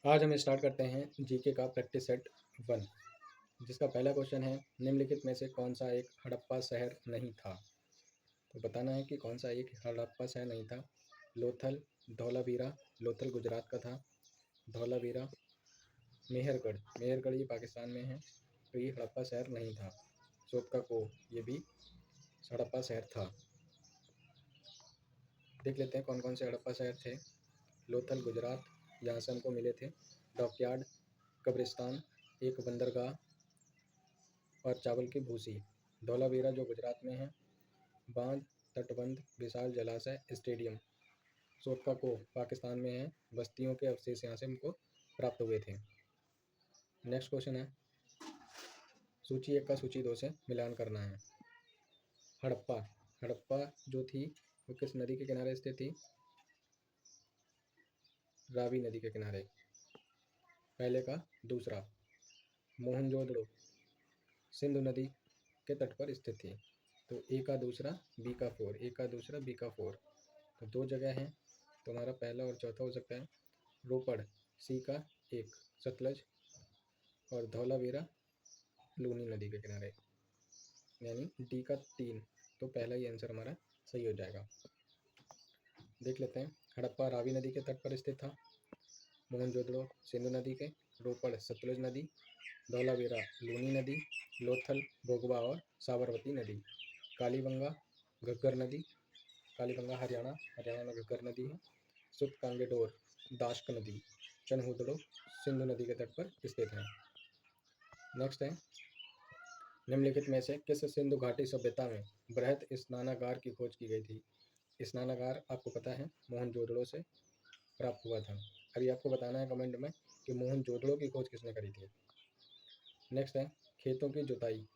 आज हम स्टार्ट करते हैं जीके का प्रैक्टिस सेट 1, जिसका पहला क्वेश्चन है निम्नलिखित में से कौन सा एक हड़प्पा शहर नहीं था। तो बताना है कि कौन सा एक हड़प्पा शहर नहीं था। लोथल, धौलावीरा। लोथल गुजरात का था। धौलावीरा, मेहरगढ़। मेहरगढ़ ये पाकिस्तान में है, तो ये हड़प्पा शहर नहीं था। सोतका को ये भी हड़प्पा शहर था। देख लेते हैं कौन कौन से हड़प्पा शहर थे। लोथल गुजरात, यहाँ से हमको मिले थे। डॉकयार्ड, कब्रिस्तान, एक बंदरगाह और चावल की भूसी। धौलावीरा जो गुजरात में है। बांध, तटबंध, विशाल जलाशय, स्टेडियम। सोटका को पाकिस्तान में है। बस्तियों के अवशेष यहाँ से हमको प्राप्त हुए थे। नेक्स्ट क्वेश्चन है सूची 1 का सूची 2 से मिलान करना है। हड़प्पा, हड़प्पा जो थी वो किस नदी के किनारे स्थित थी? रावी नदी के किनारे। पहले का दूसरा। मोहनजोदड़ो सिंधु नदी के तट पर स्थित थी। तो ए का दूसरा, बी का 4। ए का दूसरा, बी का 4। तो दो जगह हैं, तो हमारा पहला और चौथा हो सकता है। रोपड़, सी का 1। सतलज और धौलावीरा लूनी नदी के किनारे, यानी डी का 3। तो पहला ही आंसर हमारा सही हो जाएगा। देख लेते हैं। हड़प्पा रावी नदी के तट पर स्थित था। मोहनजोदड़ो सिंधु नदी के। रोपड़ सतलुज नदी। धौलावीरा लूनी नदी। लोथल भोगवा और साबरमती नदी। कालीबंगा घग्गर नदी। कालीबंगा हरियाणा, हरियाणा में घग्गर नदी है। सुत कांगेडोर दाश्क नदी। चनहुदड़ो सिंधु नदी के तट पर स्थित है। नेक्स्ट है निम्नलिखित में से किस सिंधु घाटी सभ्यता में बृहत स्नानागार की खोज की गई थी? स्नानागार आपको पता है मोहनजोदड़ो से प्राप्त हुआ था। अभी आपको बताना है कमेंट में कि मोहनजोदड़ो की खोज किसने करी थी। नेक्स्ट है खेतों की जुताई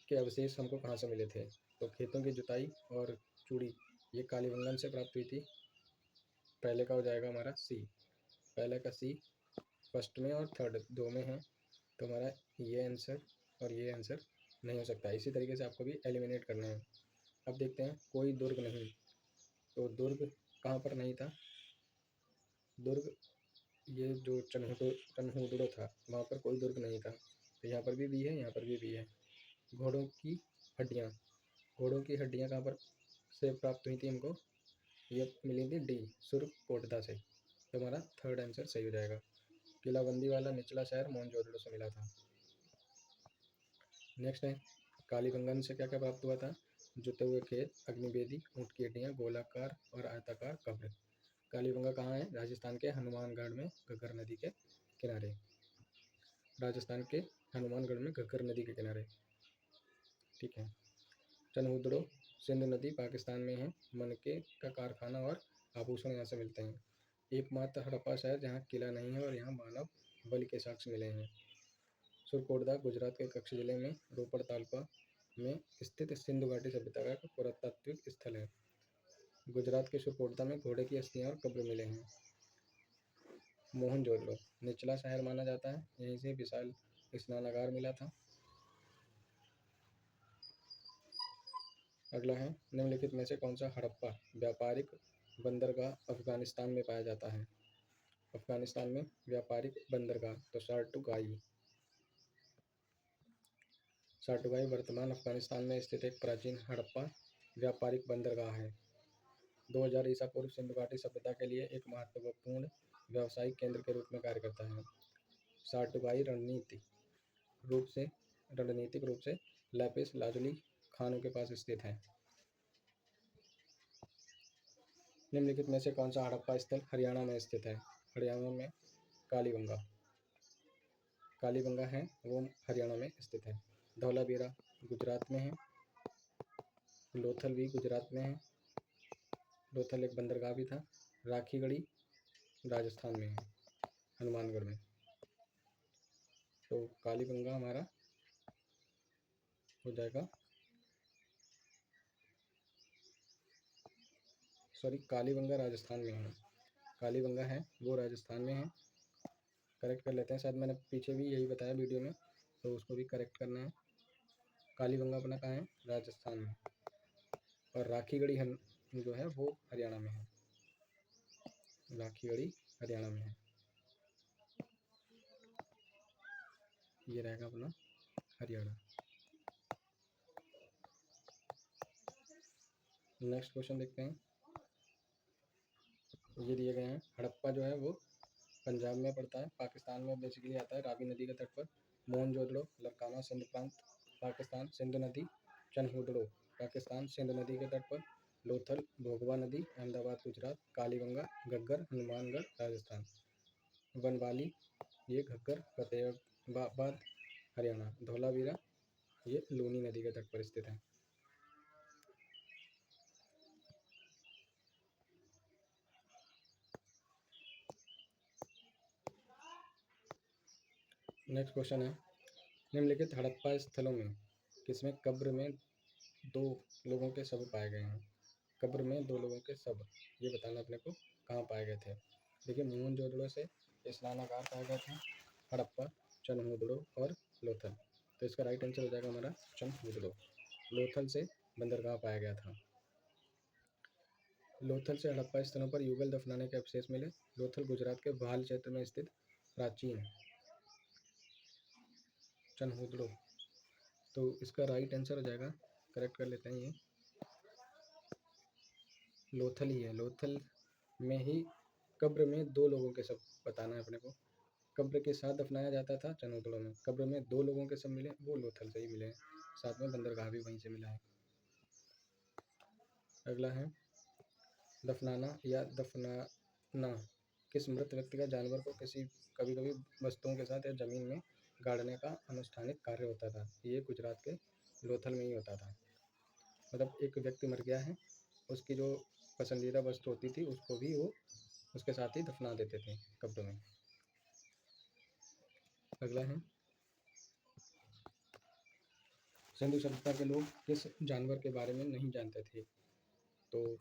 के अवशेष हमको कहाँ से मिले थे? तो खेतों की जुताई और चूड़ी ये कालीबंगन से प्राप्त हुई थी। पहले का हो जाएगा हमारा सी। पहले का सी फर्स्ट में और थर्ड दो में है, तो हमारा ये आंसर और ये आंसर नहीं हो सकता। इसी तरीके से आपको भी एलिमिनेट करना है। अब देखते हैं कोई दुर्ग नहीं। तो दुर्ग कहाँ पर नहीं था? दुर्ग ये जो चनहुदड़ो था वहाँ पर कोई दुर्ग नहीं था। तो यहाँ पर भी बी है, यहाँ पर भी बी है। घोड़ों की हड्डियाँ, घोड़ों की हड्डियाँ कहाँ पर से प्राप्त हुई थी हमको? ये मिली थी डी सुरकोटदा से। तो हमारा थर्ड आंसर सही हो जाएगा। किलाबंदी वाला निचला शहर मोहनजोदड़ो से मिला था। नेक्स्ट है कालीबंगन से क्या क्या प्राप्त हुआ था? जुते हुए खेत, अग्निवेदी, ऊँट की हड्डियाँ, गोलाकार और आयताकार कब्र। कालीबंगा कहाँ है? राजस्थान के हनुमानगढ़ में घग्गर नदी के किनारे। राजस्थान के हनुमानगढ़ में घग्गर नदी के किनारे। ठीक है। चनहुदड़ो सिंधु नदी पाकिस्तान में है। मनके का कारखाना और आभूषण यहाँ से मिलते हैं। एकमात्र हड़प्पा शहर जहाँ किला नहीं है और यहाँ मानव बलि के साक्ष्य मिले हैं। सुरकोटदा गुजरात के कच्छ जिले में रोपड़ तालुका में स्थित सिंधु घाटी सभ्यता का पुरातात्विक स्थल है। गुजरात के सुरकोटदा में घोड़े की अस्थियां और कब्र मिले हैं। मोहनजोदड़ो निचला शहर माना जाता है, यहीं से विशाल स्नानागार मिला था। अगला है निम्नलिखित में से कौन सा हड़प्पा व्यापारिक बंदरगाह अफगानिस्तान में पाया जाता है? अफगानिस्तान में व्यापारिक बंदरगाह तो सार्टुगाई। सार्टुगाई वर्तमान अफगानिस्तान में स्थित एक प्राचीन हड़प्पा व्यापारिक बंदरगाह है। 2000 ईसा पूर्व सिंधु घाटी सभ्यता के लिए एक महत्वपूर्ण व्यावसायिक केंद्र के रूप में कार्य करता है। सार्टुगाई रणनीतिक रूप से लैपिस लाजुली खानों के पास स्थित है। निम्नलिखित में से कौन सा हड़प्पा स्थल हरियाणा में स्थित है? हरियाणा में कालीबंगा, कालीबंगा है वो हरियाणा में स्थित है। धौलावीरा गुजरात में है। लोथल भी गुजरात में है। लोथल एक बंदरगाह भी था। राखीगढ़ी राजस्थान में है, हनुमानगढ़ में। तो कालीबंगा हमारा हो जाएगा, सॉरी कालीबंगा राजस्थान में है। कालीबंगा है वो राजस्थान में है। करेक्ट कर लेते हैं, शायद मैंने पीछे भी यही बताया वीडियो में, तो उसको भी करेक्ट करना है। कालीबंगा अपना कहाँ है? राजस्थान में। और राखीगढ़ी जो है वो हरियाणा में है। राखीगढ़ी हरियाणा में है। ये रहेगा अपना हरियाणा। नेक्स्ट क्वेश्चन देखते हैं। ये दिए गए हैं, हड़प्पा जो है वो पंजाब में पड़ता है, पाकिस्तान में बेसिकली आता है, रावी नदी के तट पर। मोहनजोदड़ो लरकाना सिंध प्रांत पाकिस्तान, सिंधु नदी चनहुदड़ो पाकिस्तान, सिंधु नदी के तट पर। लोथल भोगवा नदी अहमदाबाद गुजरात, कालीगंगा घग्गर हनुमानगढ़ राजस्थान। बनवाली ये घग्गर फतेहाबाद हरियाणा। धौलावीरा ये लूनी नदी के तट पर स्थित है। नेक्स्ट क्वेश्चन है, निम्नलिखित हड़प्पा स्थलों में किसमें कब्र में 2 लोगों के शव पाए गए हैं? कब्र में 2 लोगों के शव, ये बताना अपने को कहाँ पाए गए थे। देखिए, मोहनजोदड़ो से स्नानागार पाया गया था, हड़प्पा, चनहुदड़ो और लोथल। तो इसका राइट आंसर हो जाएगा हमारा चनहुदड़ो। लोथल से बंदरगाह पाया गया था। लोथल से हड़प्पा स्थलों पर युगल दफनाने के अवशेष मिले। लोथल गुजरात के भाल क्षेत्र में स्थित प्राचीन चनहुदड़ो। तो इसका राइट आंसर हो जाएगा, करेक्ट कर लेते हैं, ये लोथल ही है। लोथल में ही कब्र में 2 लोगों के शव बताना है अपने को। कब्र के साथ दफनाया जाता था चनहुदड़ो में, कब्र में 2 लोगों के शव मिले वो लोथल से ही मिले हैं, साथ में बंदरगाह भी वहीं से मिला है। अगला है, दफनाना या दफनाना किस मृत व्यक्ति का जानवर को किसी कभी कभी वस्तुओं के साथ या जमीन में गाड़ने का अनुष्ठानिक कार्य होता था। ये गुजरात के लोथल में ही होता था। मतलब एक व्यक्ति मर गया है, उसकी जो पसंदीदा वस्तु होती थी उसको भी वो उसके साथ ही दफना देते थे कब्र में। अगला है, सिंधु सभ्यता के लोग किस जानवर के बारे में नहीं जानते थे? तो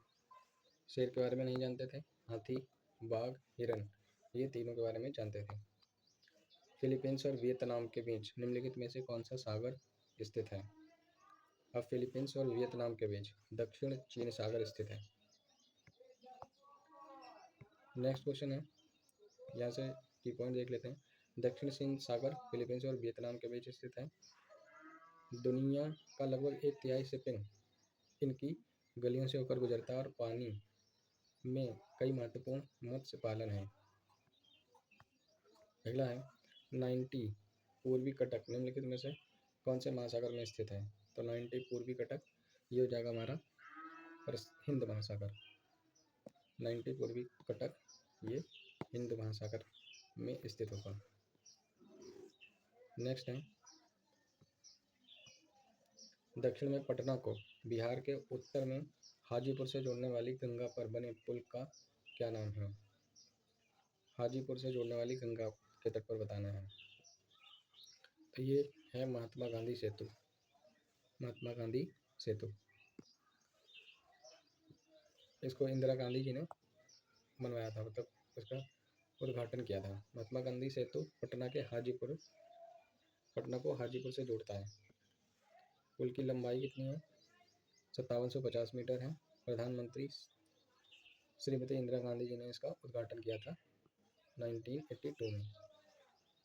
शेर के बारे में नहीं जानते थे, हाथी, बाघ, हिरन, ये तीनों के बारे में जानते थे। फिलीपींस और वियतनाम के बीच निम्नलिखित में से कौन सा सागर स्थित है? अब फिलीपींस और वियतनाम के बीच दक्षिण चीन सागर स्थित है। नेक्स्ट क्वेश्चन है, यहाँ से की पॉइंट देख लेते हैं। दक्षिण चीन सागर फिलीपींस और वियतनाम के बीच स्थित है। दुनिया का लगभग 1/3 शिपिंग इनकी गलियों से होकर गुजरता है और पानी में कई महत्वपूर्ण मत्स्य पालन है। अगला है, 90 पूर्वी कटक निम्नलिखित में से कौन से महासागर में स्थित है? तो 90 पूर्वी कटक ये हो जाएगा हमारा हिंद महासागर। 90 पूर्वी कटक ये हिंद महासागर में स्थित होगा। नेक्स्ट है, दक्षिण में पटना को बिहार के उत्तर में हाजीपुर से जोड़ने वाली गंगा पर बने पुल का क्या नाम है? हाजीपुर से जोड़ने वाली गंगा के तट पर बताना है। तो ये है महात्मा गांधी सेतु। महात्मा गांधी सेतु, इसको इंदिरा गांधी जी ने बनवाया था, मतलब उसका उद्घाटन किया था। महात्मा गांधी सेतु पटना को हाजीपुर से जोड़ता है। पुल की लंबाई कितनी है? 5750 मीटर है। प्रधानमंत्री श्रीमती इंदिरा गांधी जी ने इसका उद्घाटन किया था 1982 में।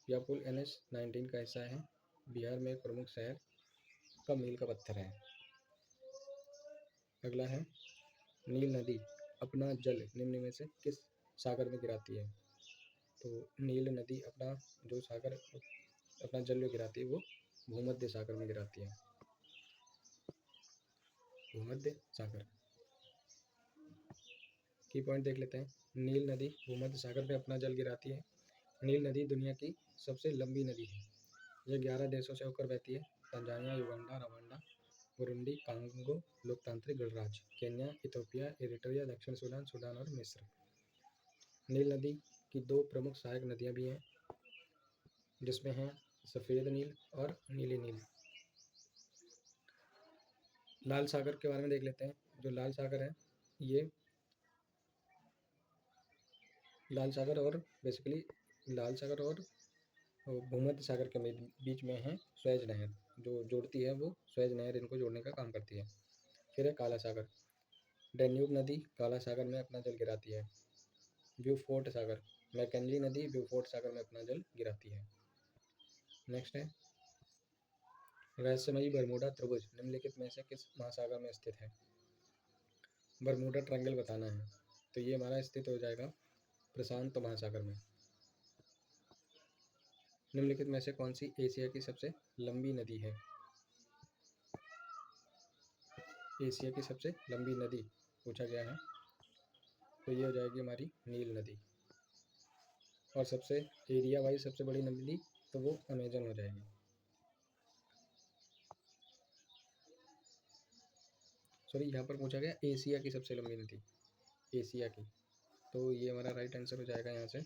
यह पुल NH-19 का हिस्सा है। बिहार में एक प्रमुख शहर का मील का पत्थर है। अगला है, नील नदी अपना जल निम्न में से किस सागर में गिराती है? तो नील नदी अपना जल जो गिराती है वो भूमध्य सागर में गिराती है। भूमध्य सागर की पॉइंट देख लेते हैं। नील नदी भूमध्य सागर में अपना जल गिराती है। नील नदी दुनिया की सबसे लंबी नदी है। यह 11 देशों से होकर बहती है। Tanzania, Uganda, Rwanda, Burundi, Congo लोकतांत्रिक गणराज्य, केन्या, इथियोपिया, इरिट्रिया, दक्षिण सूडान, सूडान और मिस्र। नील नदी की 2 प्रमुख सहायक नदियां भी हैं, जिसमें हैं सफ़ेद नील और नीली नील। लाल सागर के बारे में देख लेते हैं। जो लाल सागर है, ये लाल सागर और भूमध्य सागर के बीच में है स्वेज नहर, जो जोड़ती है, वो स्वेज नहर इनको जोड़ने का काम करती है। फिर है काला सागर। डेन्यूब नदी काला सागर में अपना जल गिराती है। ब्यूफोर्ट सागर, मैकेंजी नदी ब्यूफोर्ट सागर में अपना जल गिराती है। नेक्स्ट है रहस्यमयी बरमूडा त्रिभुज निम्नलिखित में से किस महासागर में स्थित है। बरमूडा ट्रायंगल बताना है, तो ये हमारा स्थित हो जाएगा प्रशांत महासागर में। निम्नलिखित में से कौन सी एशिया की सबसे लंबी नदी है। एशिया की सबसे लंबी नदी पूछा गया है, तो ये हो जाएगी हमारी नील नदी। और सबसे एरिया वाइज सबसे बड़ी नदी तो वो अमेजन हो जाएगी। सॉरी, यहाँ पर पूछा गया एशिया की सबसे लंबी नदी, एशिया की, तो ये हमारा राइट आंसर हो जाएगा यहाँ से।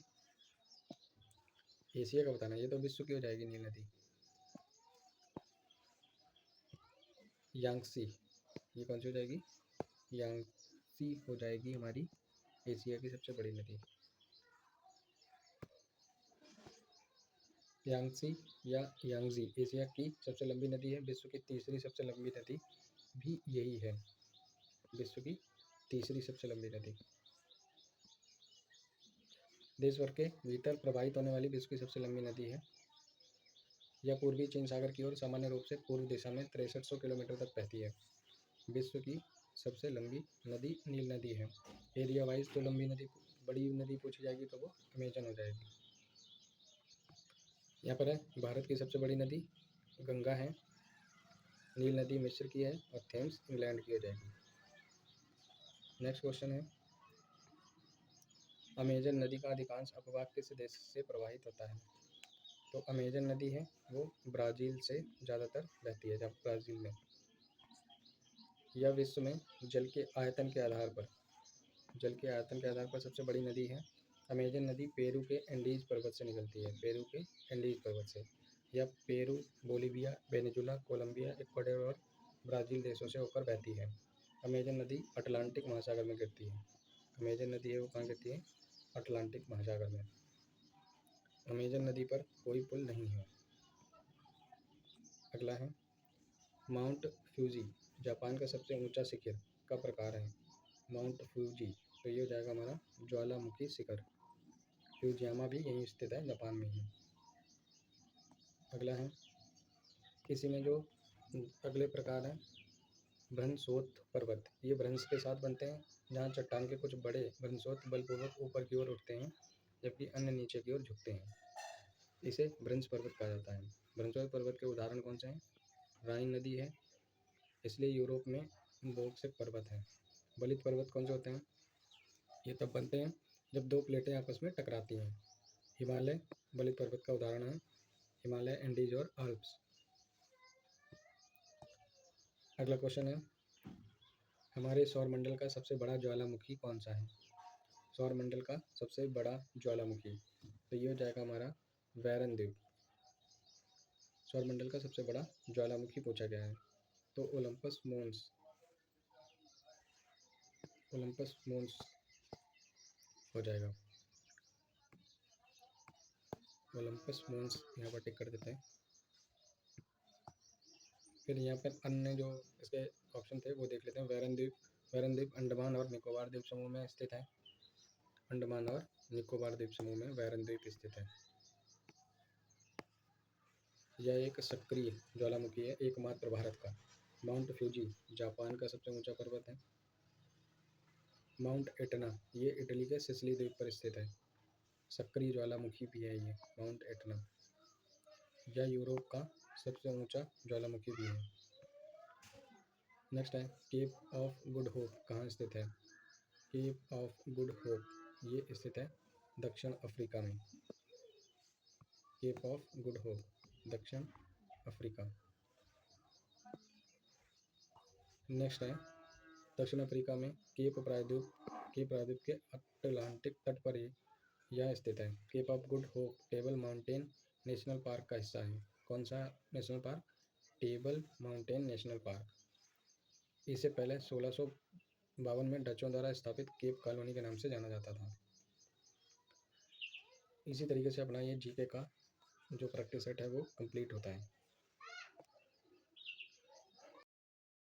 एशिया का बताना, ये तो विश्व की हो जाएगी नील नदी। यांगसी, ये कौन सी हो जाएगी, यांगसी हो जाएगी हमारी एशिया की सबसे बड़ी नदी। यांगसी या यांगजी एशिया की सबसे लंबी नदी है। विश्व की तीसरी सबसे लंबी नदी भी यही है, विश्व की तीसरी सबसे लंबी नदी। देश भर के भीतर प्रवाहित होने वाली विश्व की सबसे लंबी नदी है। यह पूर्वी चीन सागर की ओर सामान्य रूप से पूर्व दिशा में 6300 किलोमीटर तक बहती है। विश्व की सबसे लंबी नदी नील नदी है। एरिया वाइज तो लंबी नदी बड़ी नदी पूछी जाएगी तो वो अमेजन हो जाएगी। यहाँ पर है भारत की सबसे बड़ी नदी गंगा है, नील नदी मिस्र की है और थेम्स इंग्लैंड की हो जाएगी। नेक्स्ट क्वेश्चन है अमेजन नदी का अधिकांश अपवाह किस देश से प्रवाहित होता है। तो अमेजन नदी है वो ब्राज़ील से ज़्यादातर बहती है, जब ब्राज़ील में। यह विश्व में जल के आयतन के आधार पर सबसे बड़ी नदी है। अमेजन नदी पेरू के एंडीज पर्वत से निकलती है, पेरू के एंडीज पर्वत से। यह Peru, Bolivia, Venezuela, Colombia, Ecuador और ब्राज़ील देशों से होकर बहती है। अमेजन नदी अटलांटिक महासागर में गिरती है। अमेजन नदी है वो कहाँ गिरती है, अटलांटिक महासागर में। अमेजन नदी पर कोई पुल नहीं है। अगला है माउंट फ्यूजी जापान का सबसे ऊंचा शिखर का प्रकार है। माउंट फ्यूजी, तो ये हो जाएगा हमारा ज्वालामुखी शिखर। फ्यूजियामा भी यहीं स्थित है, जापान में ही। अगला है इसी में जो अगले प्रकार हैं भ्रंशोत पर्वत। ये भ्रंश के साथ बनते हैं, जहाँ चट्टान के कुछ बड़े भ्रंशोत बलपूर्वक ऊपर की ओर उठते हैं जबकि अन्य नीचे की ओर झुकते हैं। इसे भ्रंश पर्वत कहा जाता है। भ्रंशोत पर्वत के उदाहरण कौन से हैं। राइन नदी है, इसलिए यूरोप में बोक्सिक पर्वत है। बलित पर्वत कौन से होते हैं, ये तब बनते हैं जब दो प्लेटें आपस में टकराती हैं। हिमालय बलित पर्वत का उदाहरण है, हिमालय, एंडीज और आल्प्स। अगला क्वेश्चन है हमारे सौरमंडल का सबसे बड़ा ज्वालामुखी कौन सा है। सौरमंडल का सबसे बड़ा ज्वालामुखी, तो ये हो जाएगा हमारा वैरन द्वीप। सौरमंडल का सबसे बड़ा ज्वालामुखी पूछा गया है, तो ओलंपस मोन्स हो जाएगा। ओलंपस मोन्स यहाँ पर टिक कर देते हैं। फिर यहाँ पर अन्य जो इसके ऑप्शन थे वो देख लेते हैं। वैरन द्वीप अंडमान और निकोबार द्वीप समूह में स्थित है। अंडमान और निकोबार द्वीप समूह में वैरन द्वीप स्थित है। यह एक सक्रिय ज्वालामुखी है, एकमात्र भारत का। माउंट फ्यूजी जापान का सबसे ऊंचा पर्वत है। माउंट एटना ये इटली के सिसिली द्वीप पर स्थित है, सक्रिय ज्वालामुखी भी है ये माउंट एटना। यह यूरोप का सबसे ऊंचा ज्वालामुखी भी है। नेक्स्ट है केप ऑफ गुड होप कहाँ स्थित है। केप ऑफ गुड होप ये स्थित है दक्षिण अफ्रीका में। केप ऑफ गुड होप, दक्षिण अफ्रीका। नेक्स्ट है दक्षिण अफ्रीका में केप प्रायद्वीप के अटलांटिक तट पर यह स्थित है। Cape of Good Hope Table Mountain National Park का हिस्सा है। कौन सा national park, Table Mountain National Park. इसे पहले 1652 में डचों द्वारा स्थापित केप कॉलोनी के नाम से जाना जाता था। इसी तरीके से अपना ये जीके का जो प्रैक्टिस सेट है वो कंप्लीट होता है।